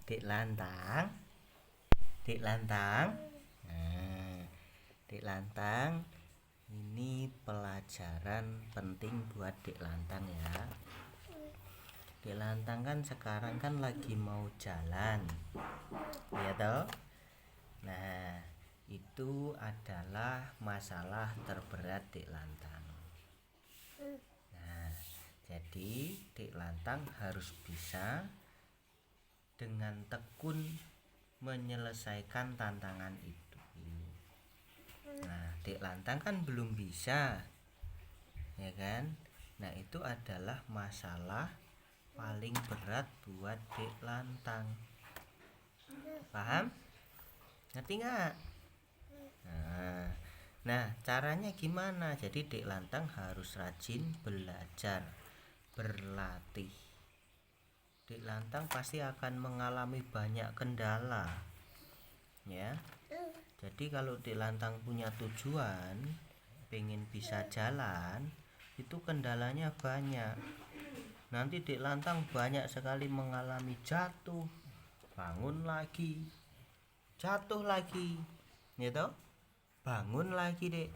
Dek Lantang, Dek Lantang. Nah, Dek Lantang, ini pelajaran penting buat Dek Lantang ya. Dek Lantang kan sekarang kan lagi mau jalan, ya toh? Nah, itu adalah masalah terberat Dek Lantang. Nah, jadi Dek Lantang harus bisa dengan tekun menyelesaikan tantangan itu. Nah, Dek Lantang kan belum bisa, ya kan? Nah, itu adalah masalah paling berat buat Dek Lantang. Paham? Ngerti nggak? Nah, caranya gimana? Jadi Dek Lantang harus rajin belajar, berlatih. Dek Lantang pasti akan mengalami banyak kendala, ya. Jadi kalau Dek Lantang punya tujuan, pengen bisa jalan, itu kendalanya banyak. Nanti Dek Lantang banyak sekali mengalami jatuh, bangun lagi, jatuh lagi, gitu. Bangun lagi Dek,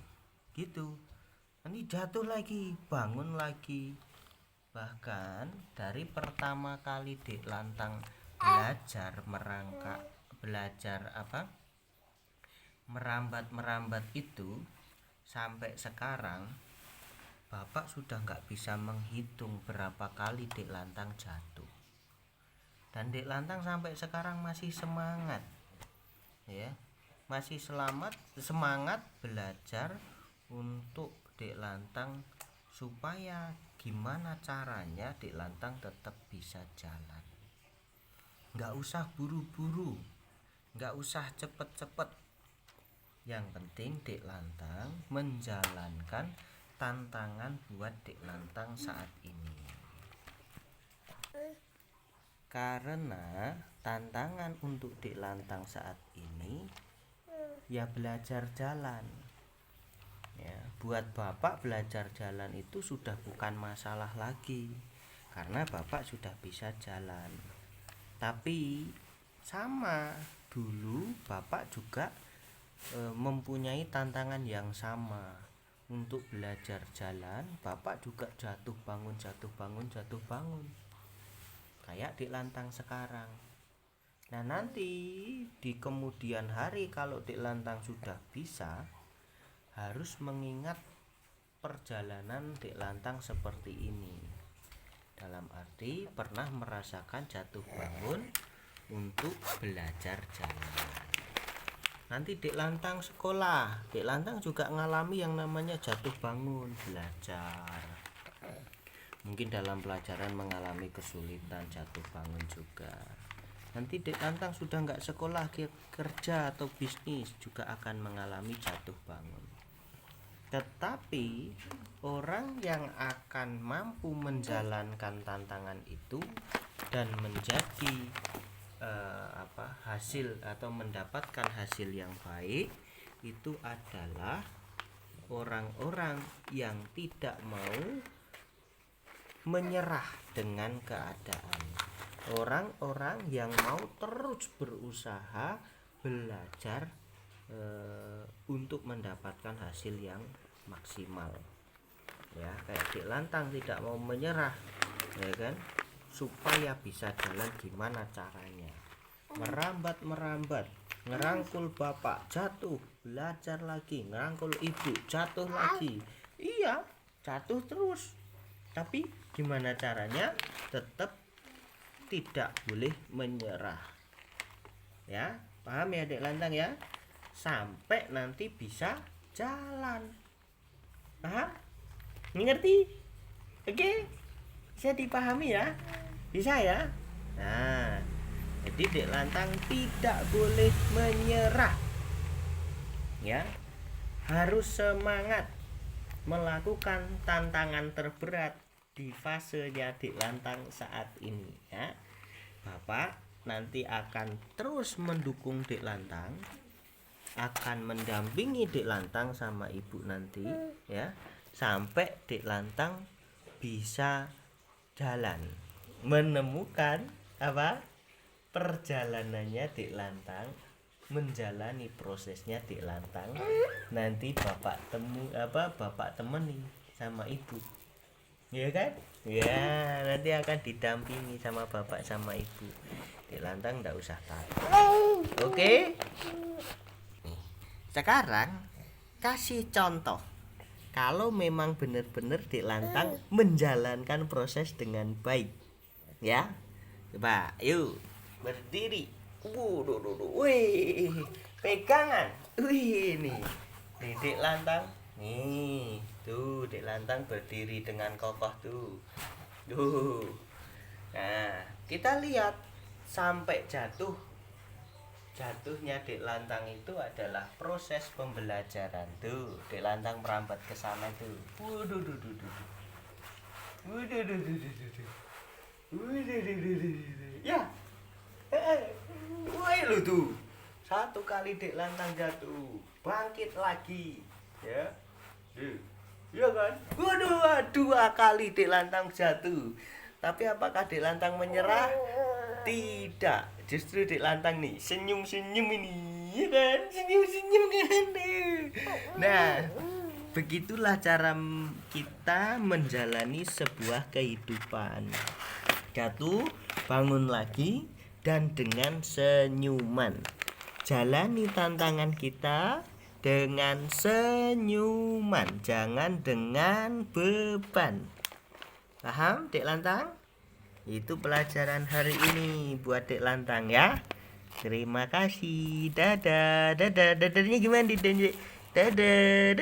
gitu. Nanti jatuh lagi, bangun lagi. Bahkan dari pertama kali Dek Lantang belajar merangkak, belajar merambat itu sampai sekarang, Bapak sudah nggak bisa menghitung berapa kali Dek Lantang jatuh. Dan Dek Lantang sampai sekarang masih semangat, ya, masih semangat belajar untuk Dek Lantang supaya gimana caranya Dek Lantang tetap bisa jalan. Nggak usah buru-buru, nggak usah cepet-cepet. Yang penting Dek Lantang menjalankan tantangan buat Dek Lantang saat ini. Karena tantangan untuk Dek Lantang saat ini ya belajar jalan. Ya, buat Bapak belajar jalan itu sudah bukan masalah lagi, karena Bapak sudah bisa jalan. Tapi sama dulu Bapak juga mempunyai tantangan yang sama. Untuk belajar jalan, Bapak juga jatuh bangun, jatuh bangun, jatuh bangun, kayak Dek Lantang sekarang. Nah, nanti di kemudian hari kalau Dek Lantang sudah bisa, harus mengingat perjalanan Dek Lantang seperti ini. Dalam arti pernah merasakan jatuh bangun untuk belajar jalan. Nanti Dek Lantang sekolah, Dek Lantang juga ngalami yang namanya jatuh bangun belajar. Mungkin dalam pelajaran mengalami kesulitan, jatuh bangun juga. Nanti Dek Lantang sudah nggak sekolah, kerja atau bisnis juga akan mengalami jatuh bangun. Tetapi orang yang akan mampu menjalankan tantangan itu dan menjadi hasil atau mendapatkan hasil yang baik itu adalah orang-orang yang tidak mau menyerah dengan keadaan. Orang-orang yang mau terus berusaha belajar untuk mendapatkan hasil yang maksimal. Ya, kayak Dek Lantang tidak mau menyerah, ya kan? Supaya bisa jalan gimana caranya. Merambat, ngerangkul bapak, jatuh, belajar lagi, ngerangkul ibu, jatuh lagi. Iya, jatuh terus. Tapi gimana caranya? Tetap tidak boleh menyerah. Ya, paham ya Dek Lantang ya? Sampai nanti bisa jalan. Paham? Ngerti? Oke? Bisa dipahami ya? Bisa ya? Nah, jadi Dek Lantang tidak boleh menyerah. Ya. Harus semangat melakukan tantangan terberat di fasenya Dek Lantang saat ini ya. Bapak nanti akan terus mendukung Dek Lantang, akan mendampingi Dek Lantang sama ibu nanti ya, sampai Dek Lantang bisa jalan, menemukan perjalanannya Dek Lantang menjalani prosesnya Dek Lantang. Nanti bapak temani sama ibu. Ya kan? Ya, nanti akan didampingi sama bapak sama ibu. Dek Lantang enggak usah takut. Oke? Nih, sekarang kasih contoh. Kalau memang benar-benar Dek Lantang menjalankan proses dengan baik. Ya. Coba, yuk. Berdiri. Wih, pegangan. Wih, nih. Dek Lantang. Nih, tuh Dek Lantang berdiri dengan kokoh tuh. Tuh. Nah, kita lihat sampai jatuhnya Dek Lantang itu adalah proses pembelajaran tuh. Dek Lantang merambat ke sana tuh. Ya. Woi lu tuh. Satu kali Dek Lantang jatuh, bangkit lagi. Ya. Iya kan? Waduh, dua kali Dek Lantang jatuh. Tapi apakah Dek Lantang menyerah? Tidak. Justru Dek Lantang nih senyum-senyum ini, ya kan? Senyum-senyum kan. Nah, begitulah cara kita menjalani sebuah kehidupan. Jatuh, bangun lagi, dan dengan senyuman. Jalani tantangan kita dengan senyuman, jangan dengan beban. Paham, Dek Lantang? Itu pelajaran hari ini buat Dek Lantang ya. Terima kasih. Dadah. Dadahnya gimana, Dek? Dadah.